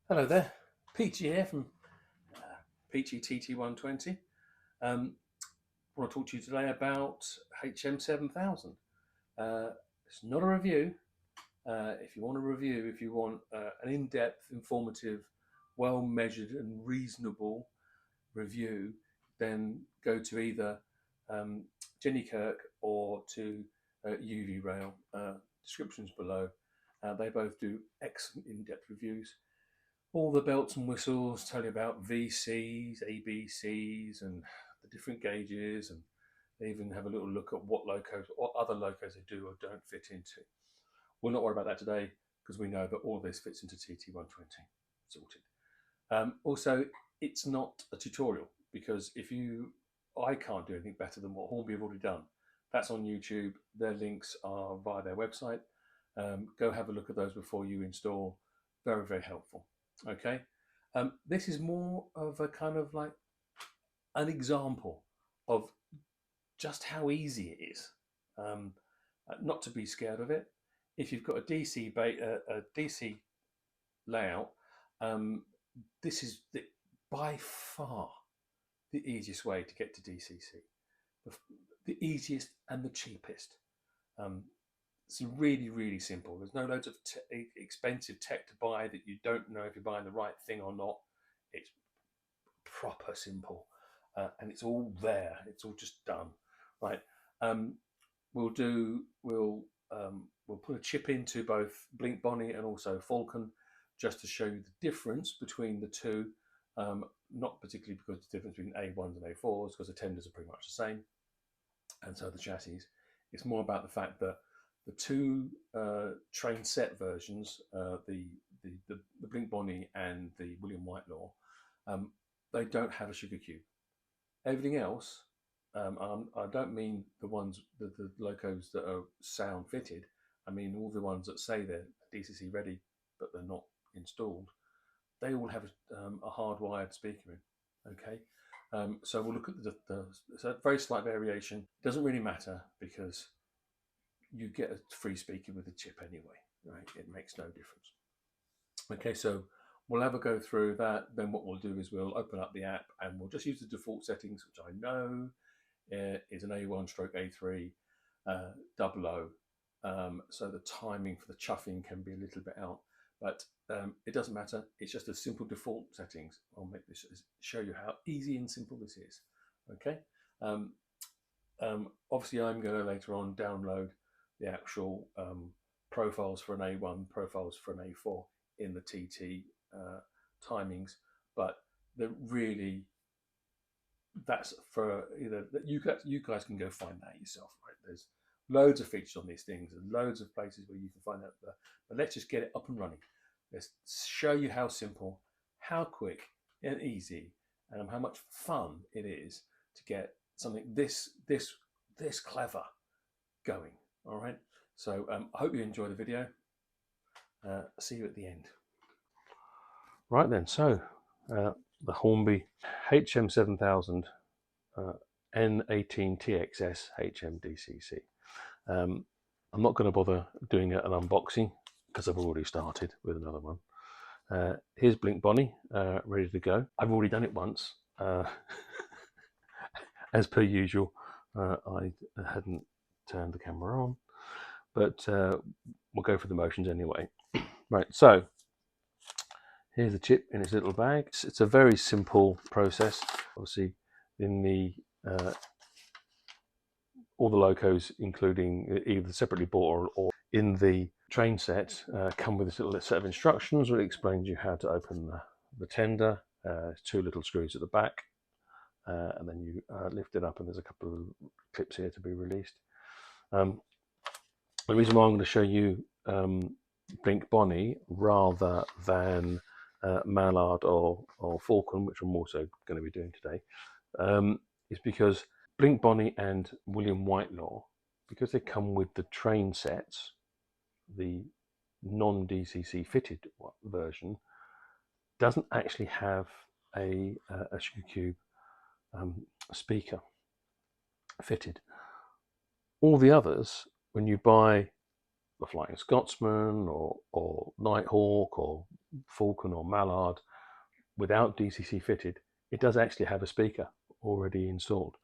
Hello there, Peachy here from Peachy TT120. I want to talk to you today about HM7000. It's not a review. If you want a review, if you want an in-depth, informative, well-measured and reasonable review, then go to either Jenny Kirk or to UV Rail. Descriptions below. They both do excellent in-depth reviews. All the belts and whistles, tell you about VCs, ABCs, and the different gauges, and they even have a little look at what locos or other locos they do or don't fit into. We'll not worry about that today because we know that all of this fits into TT120. Sorted. Also, it's not a tutorial because I can't do anything better than what Hornby have already done. That's on YouTube. Their links are via their website. Go have a look at those before you install. Very, very helpful. Okay, this is more of a kind of like an example of just how easy it is. Not to be scared of it. If you've got a DC layout, this is by far the easiest way to get to DCC. The easiest and the cheapest. It's really, really simple. There's no loads of expensive tech to buy that you don't know if you're buying the right thing or not. It's proper simple, and it's all there. It's all just done, right? We'll put a chip into both Blink Bonnie and also Falcon, just to show you the difference between the two. Not particularly because the difference between A1s and A4s, because the tenders are pretty much the same, and so the chassis. It's more about the fact that the two train set versions, the Blink Bonnie and the William Whitelaw, they don't have a sugar cube. Everything else, I don't mean the ones, the locos that are sound fitted. I mean all the ones that say they're DCC ready, but they're not installed. They all have a hardwired speaker in. Okay, so we'll look at it's a very slight variation. It doesn't really matter because you get a free speaker with a chip anyway, right? It makes no difference. Okay, so we'll have a go through that. Then what we'll do is we'll open up the app and we'll just use the default settings, which I know is an A1/A3 00. So the timing for the chuffing can be a little bit out, but it doesn't matter. It's just a simple default settings. I'll make this show you how easy and simple this is. Okay. Obviously, I'm going to later on download the actual profiles for an A1, profiles for an A4 in the TT timings, but that's for either you guys can go find that yourself, right? There's loads of features on these things and loads of places where you can find out, but let's just get it up and running. Let's show you how simple, how quick and easy, and how much fun it is to get something this clever going. All right, so I hope you enjoy the video. See you at the end. Right then, so the Hornby HM7000 N18TXS HMDCC. I'm not going to bother doing an unboxing because I've already started with another one. Here's Blink Bonnie, ready to go. I've already done it once. As per usual, I hadn't turned the camera on, but we'll go through the motions anyway. Right, so here's the chip in its little bag. It's a very simple process. Obviously, in the all the locos, including either separately bought or in the train set, come with this little set of instructions which explains you how to open the tender. Two little screws at the back, and then you lift it up, and there's a couple of clips here to be released. The reason why I'm going to show you Blink Bonnie rather than Mallard or Falcon, which I'm also going to be doing today, is because Blink Bonnie and William Whitelaw, because they come with the train sets, the non-DCC fitted version doesn't actually have a sugar cube speaker fitted. All the others, when you buy the Flying Scotsman or Nighthawk or Falcon or Mallard without DCC fitted, it does actually have a speaker already installed.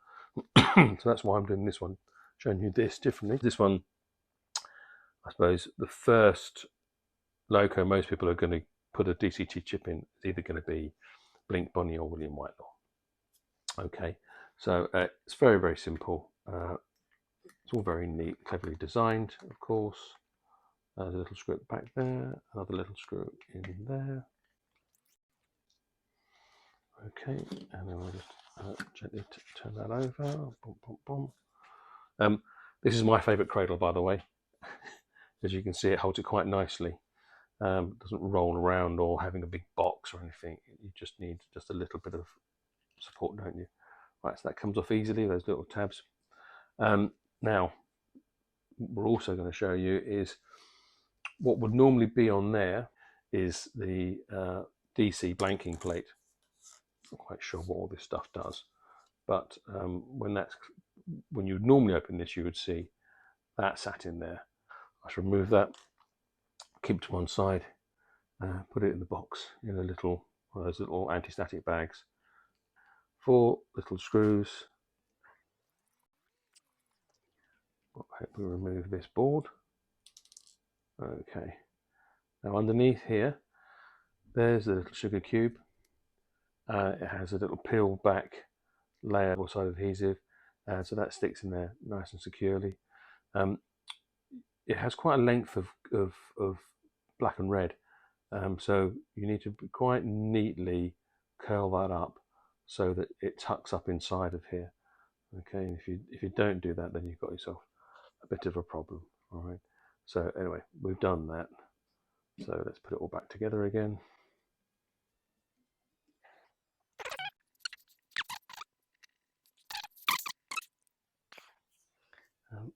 So that's why I'm doing this one, showing you this differently. This one, I suppose, the first loco most people are going to put a DCT chip in is either going to be Blink Bonnie or William Whitelaw. Okay, so it's very, very simple. It's all very neat, cleverly designed, of course. There's a little screw back there, another little screw in there. Okay, and then we'll just gently turn that over. Boom, boom, boom. This is my favourite cradle, by the way. As you can see, it holds it quite nicely. It doesn't roll around or having a big box or anything. You just need just a little bit of support, don't you? Right, so that comes off easily, those little tabs. Now, we're also going to show you is what would normally be on there is the DC blanking plate. I'm not quite sure what all this stuff does, but when you would normally open this, you would see that sat in there. I should remove that, keep it to one side, put it in the box in a little one of those little anti-static bags. 4 little screws. I hope we remove this board. Okay. Now underneath here, there's the little sugar cube. It has a little peel back layer or side adhesive, so that sticks in there nice and securely. It has quite a length of black and red, so you need to quite neatly curl that up so that it tucks up inside of here. Okay, and if you don't do that, then you've got yourself a bit of a problem. All right. So anyway, we've done that. So let's put it all back together again.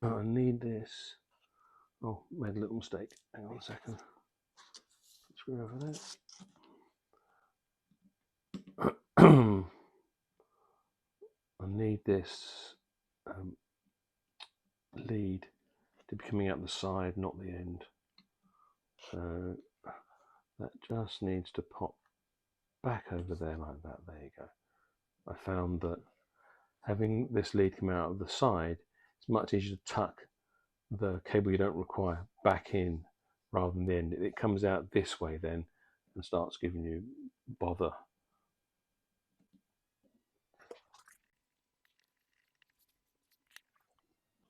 I need this. Oh, made a little mistake. Hang on a second. Screw over there. I need this lead to be coming out the side, not the end. So that just needs to pop back over there like that. There you go. I found that having this lead come out of the side, it's much easier to tuck the cable you don't require back in rather than the end. It comes out this way then and starts giving you bother.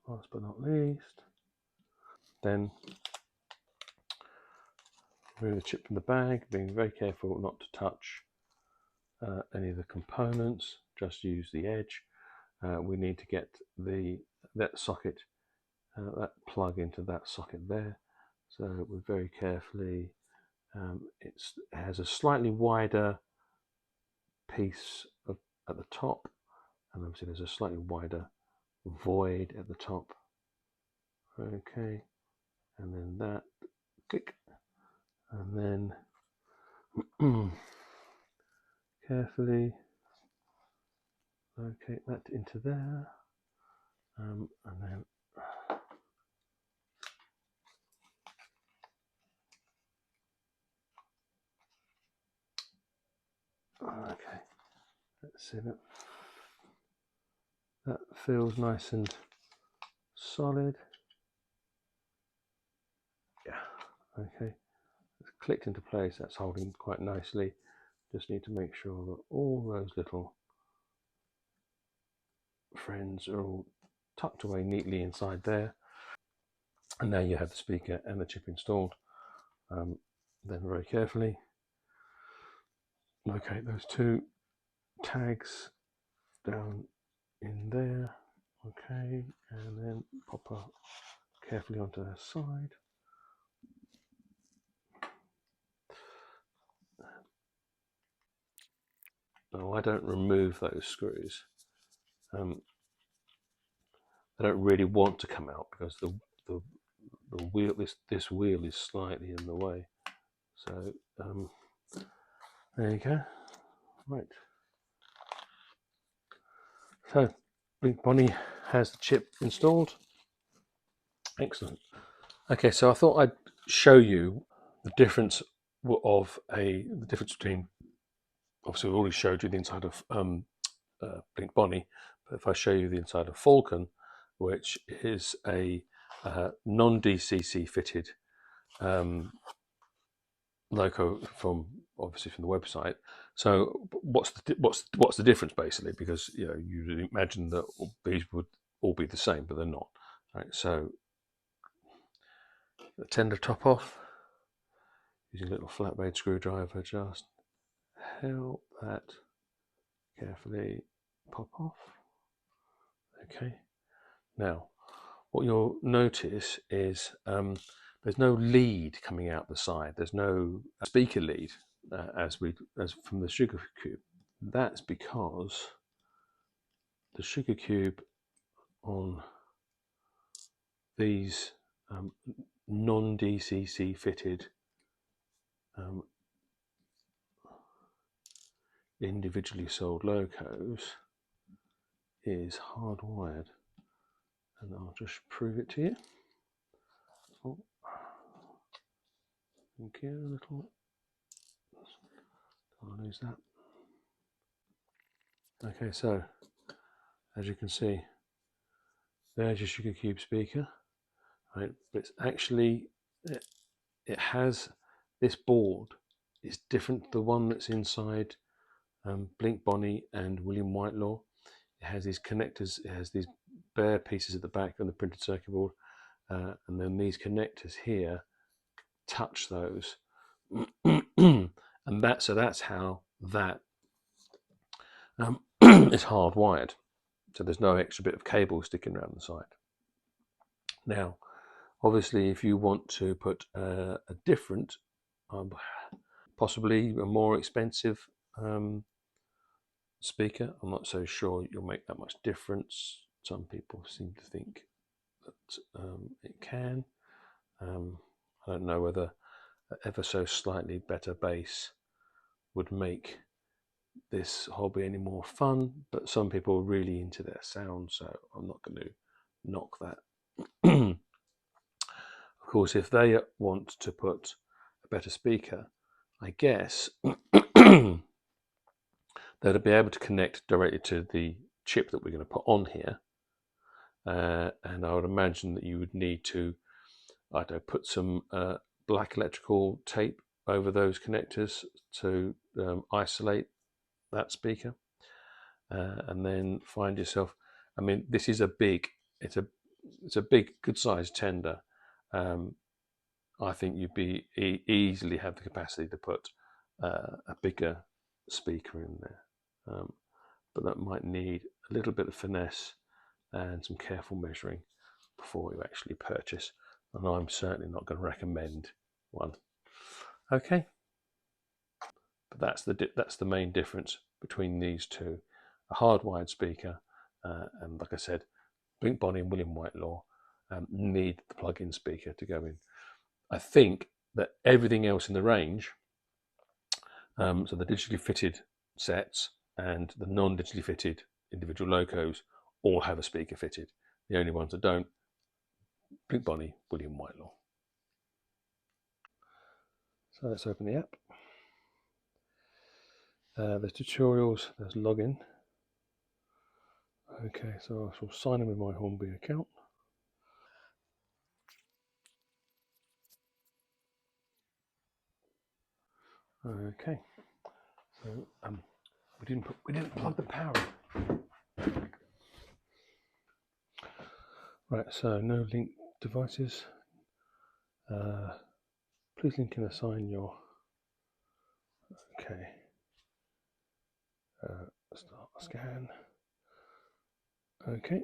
Last but not least, then remove the chip from the bag, being very careful not to touch any of the components, just use the edge. We need to get that socket, that plug into that socket there. So we're very carefully, it has a slightly wider piece at the top, and obviously there's a slightly wider void at the top. Okay, and then that, click, and then carefully locate that into there, and then okay, let's see that feels nice and solid. Yeah, okay, it's clicked into place, that's holding quite nicely. Just need to make sure that all those little friends are all tucked away neatly inside there. And now you have the speaker and the chip installed. Then very carefully locate those 2 tags down in there. Okay, and then pop her carefully onto the side. Now I don't remove those screws. They don't really want to come out because the wheel, this wheel is slightly in the way. So there you go. Right. So Blink Bonnie has the chip installed. Excellent. Okay, so I thought I'd show you the difference the difference between, obviously we already showed you the inside of Blink Bonnie, but if I show you the inside of Falcon, which is a non-DCC fitted loco from obviously from the website. So what's the difference basically? Because you imagine that these would all be the same, but they're not. Right, so the tender top off using a little flat blade screwdriver, just help that carefully pop off. Okay. Now, what you'll notice is there's no lead coming out the side. There's no speaker lead as from the sugar cube. That's because the sugar cube on these non-DCC fitted individually sold locos is hardwired, and I'll just prove it to you. Oh, thank you. A little. I'll lose that. Okay, so as you can see, there's your sugar cube speaker. Right, but it's actually it has this board. It's different to the one that's inside Blink Bonnie and William Whitelaw. It has these connectors. It has these bare pieces at the back on the printed circuit board, and then these connectors here touch those, and that's how that is hardwired. So there's no extra bit of cable sticking around the side. Now, obviously, if you want to put a different, possibly a more expensive speaker, I'm not so sure you'll make that much difference. Some people seem to think that it can. I don't know whether ever so slightly better bass would make this hobby any more fun, but some people are really into their sound, so I'm not going to knock that. Of course, if they want to put a better speaker, I guess they'll be able to connect directly to the chip that we're going to put on here, and I would imagine that you would need to, I don't know, put some black electrical tape over those connectors to isolate that speaker, and then find yourself. I mean, this is a big. It's a big, good sized tender. I think you'd be easily have the capacity to put a bigger speaker in there, but that might need a little bit of finesse and some careful measuring before you actually purchase. And I'm certainly not going to recommend one. Okay, but that's the main difference between these two: a hardwired speaker, and like I said, Blink Bonnie and William Whitelaw need the plug-in speaker to go in. I think that everything else in the range, so the digitally fitted sets and the non-digitally fitted individual locos, all have a speaker fitted. The only ones that don't, Blink Bonnie, William Whitelaw. So let's open the app. There's tutorials, there's login. Okay, so I shall sign in with my Hornby account. Okay, so we didn't plug the power in. Right, so no link devices. Please link and assign your. Okay. Start scan. Okay.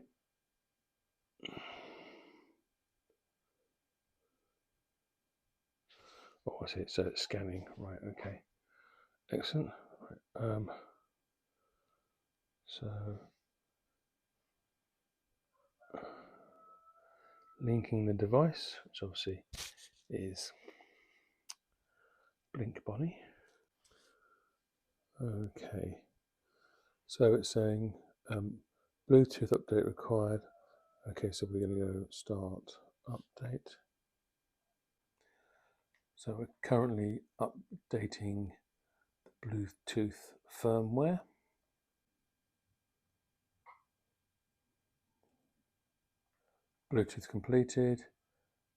Oh, I see. So it's scanning. Right. Okay. Excellent. Right. So linking the device, which obviously is Blink Bonnie. Okay. So it's saying Bluetooth update required. Okay, so we're going to go start update. So we're currently updating the Bluetooth firmware. Bluetooth completed.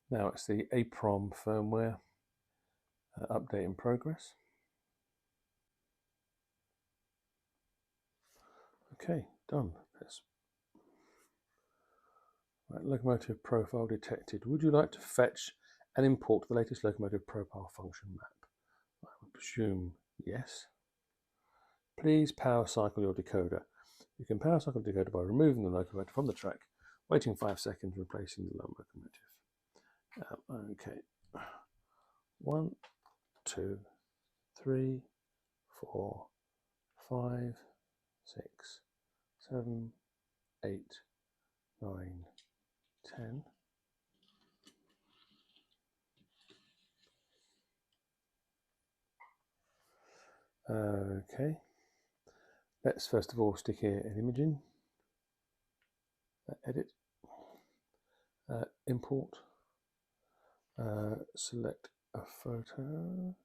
Now it's the APROM firmware update in progress. Okay, done. Right, locomotive profile detected. Would you like to fetch and import the latest locomotive profile function map? I would presume yes. Please power cycle your decoder. You can power cycle the decoder by removing the locomotive from the track, waiting 5 seconds, replacing the locomotive. Okay. 1, 2, 3, 4, 5, 6, 7, 8, 9, 10. Okay. Let's first of all stick here an image in. Edit. Import. Select a photo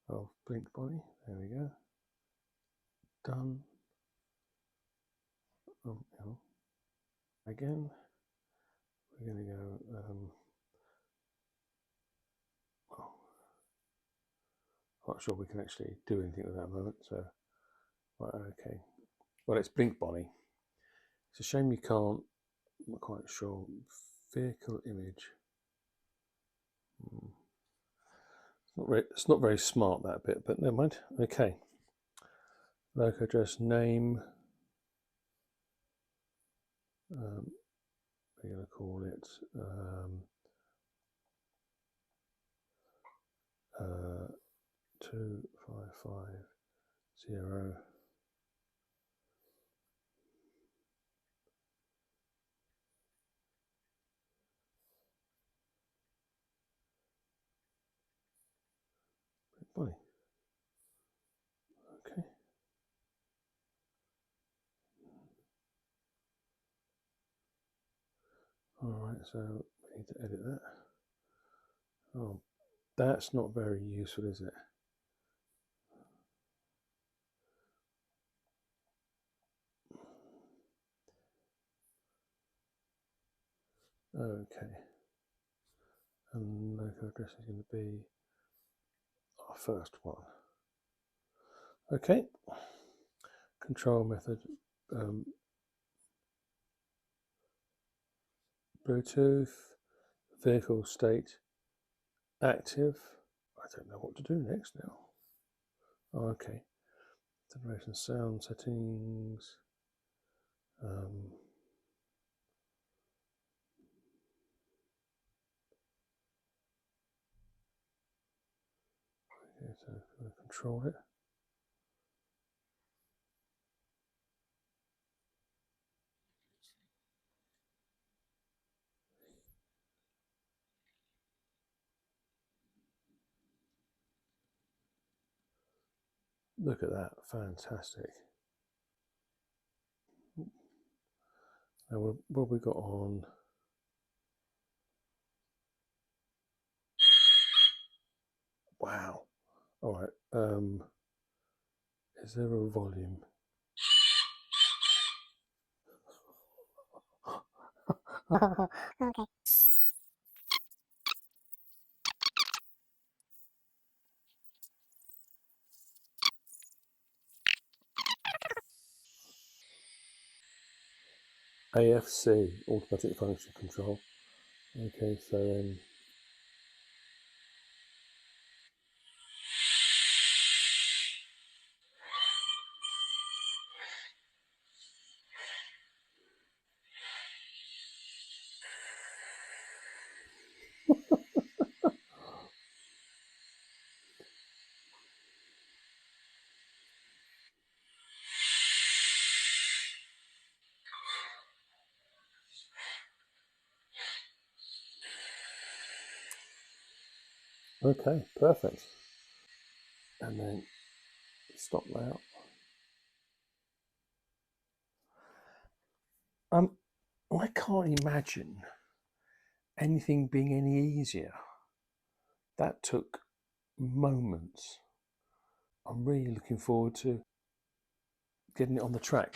of blink body. There we go. Done. Oh, no. Again, we're going to go. Oh, not sure we can actually do anything at that moment. So, right, okay. Well, it's blink body. It's a shame you can't. I'm not quite sure. Vehicle image. It's not very smart, that bit, but never mind. Okay. Local address, name. We're going to call it 2550. Body. Okay. All right, so we need to edit that. Oh, that's not very useful, is it? Okay. And local address is going to be our first one. Okay. Control method. Bluetooth. Vehicle state. Active. I don't know what to do next now. Oh, okay. Generation sound settings. Okay, so I'm going to control it. Look at that, fantastic. Now, what have we got on? Wow. All right. Is there a volume? Okay. AFC, automatic function control. Okay, so then. Okay, perfect. And then stop layout. I can't imagine anything being any easier. That took moments. I'm really looking forward to getting it on the track.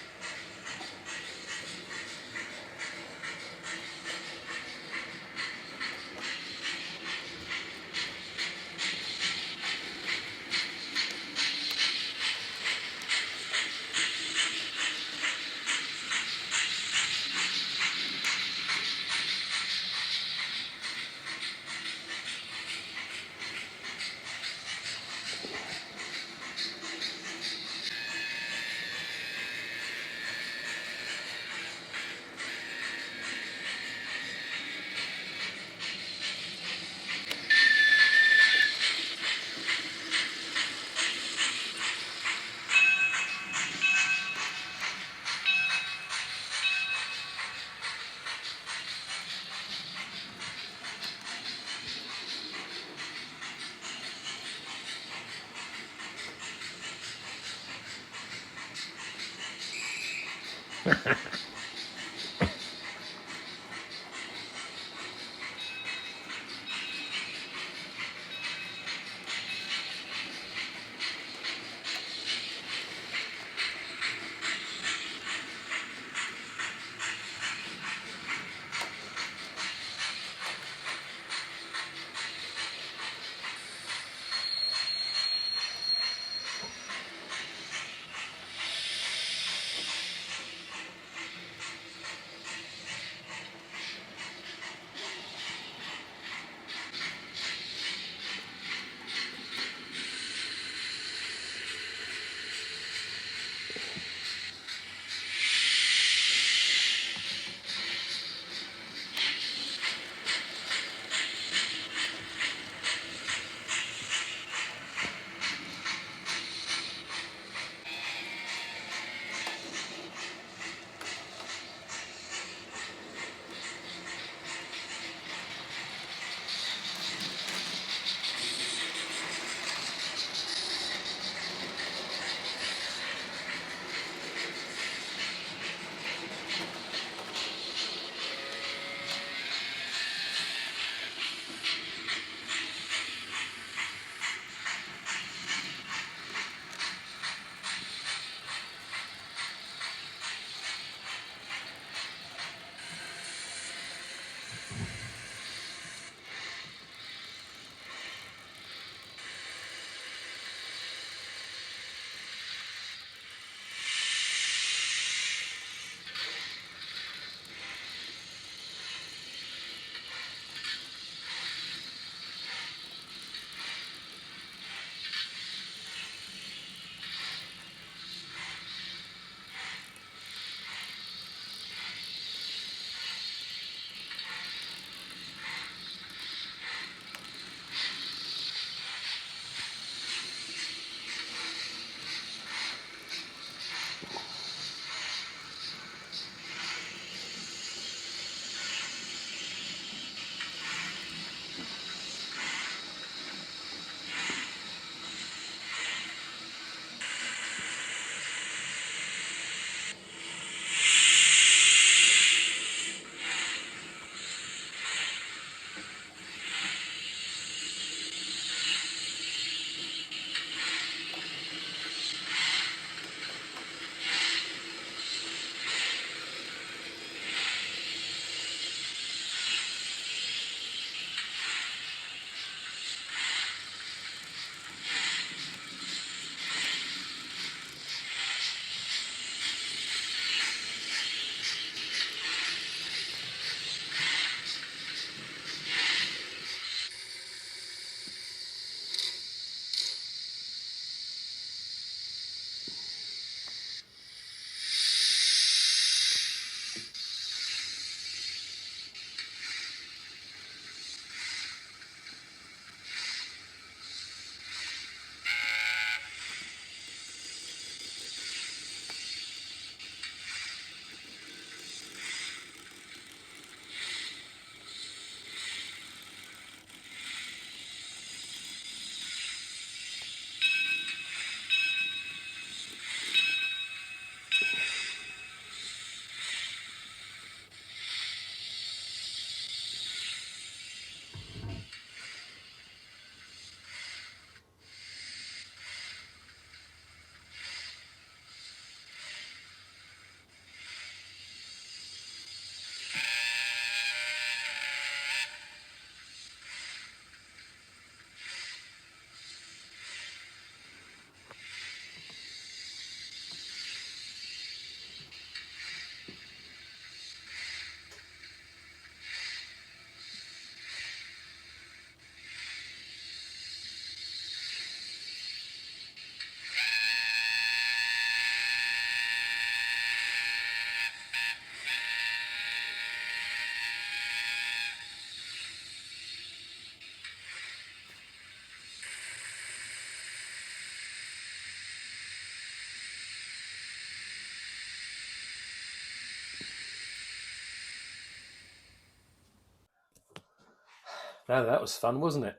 Now that was fun, wasn't it?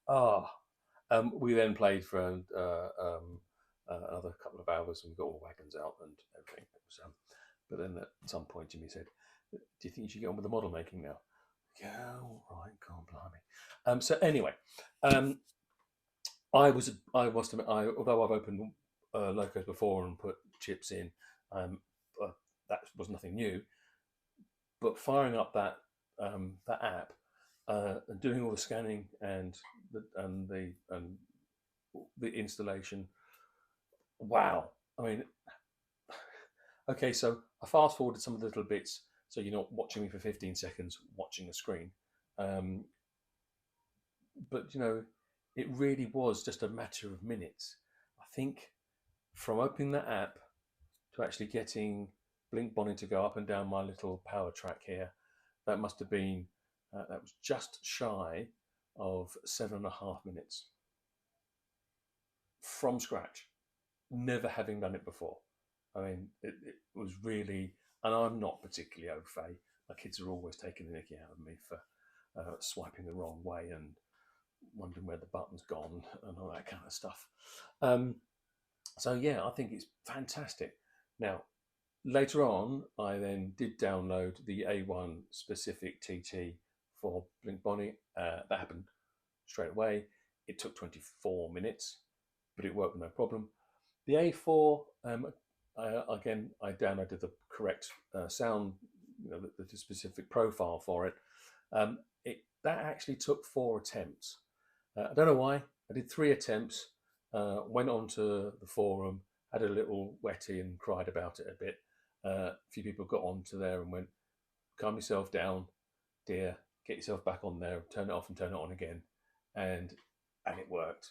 Oh, we then played for another couple of hours, and we got all the wagons out and everything. It was, but then at some point, Jimmy said, "Do you think you should get on with the model making now?" Yeah, all right, God blimey. So anyway, I was although I've opened locos before and put chips in, that was nothing new. But firing up that app and doing all the scanning and the installation, wow! I mean, okay, so I fast forwarded some of the little bits, so you're not watching me for 15 seconds watching a screen. Um, but it really was just a matter of minutes. I think from opening that app to actually getting Blink Bonnie to go up and down my little power track here, that must have been that was just shy of 7.5 minutes from scratch, never having done it before. I mean, it was really, and I'm not particularly au fait. My kids are always taking the nicky out of me for swiping the wrong way and wondering where the button's gone and all that kind of stuff. So yeah, I think it's fantastic. Now, later on, I then did download the A1 specific TT for Blink Bonnie. That happened straight away. It took 24 minutes, but it worked no problem. The A4, again, I downloaded the correct sound, the specific profile for it. That actually took 4 attempts. I don't know why. I did 3 attempts, went onto the forum, had a little wetty and cried about it a bit. A few people got onto there and went, calm yourself down, dear, get yourself back on there, turn it off and turn it on again. And it worked.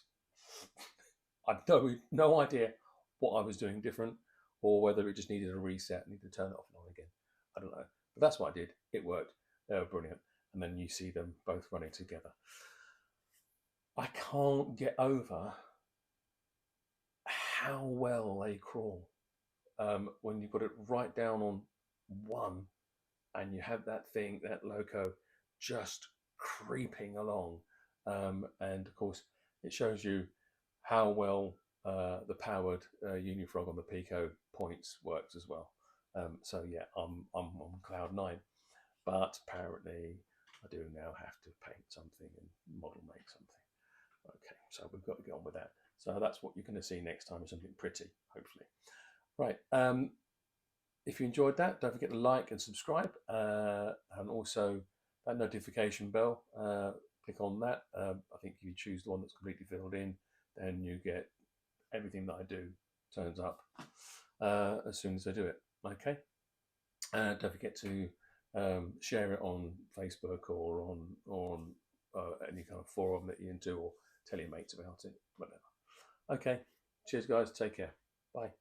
I've no idea what I was doing different or whether it just needed a reset, needed to turn it off and on again. I don't know. But that's what I did. It worked. They were brilliant. And then you see them both running together. I can't get over how well they crawl. When you put it right down on one and you have that loco just creeping along. And of course, it shows you how well the powered Unifrog on the Pico points works as well. So yeah, I'm on cloud 9, but apparently I do now have to paint something and model make something. Okay, so we've got to get on with that. So that's what you're going to see next time, is something pretty, hopefully. Right. If you enjoyed that, don't forget to like and subscribe, and also that notification bell. Click on that. I think if you choose the one that's completely filled in, then you get everything that I do turns up as soon as I do it. Okay. Don't forget to share it on Facebook or on any kind of forum that you're into, or tell your mates about it, whatever. Okay. Cheers, guys. Take care. Bye.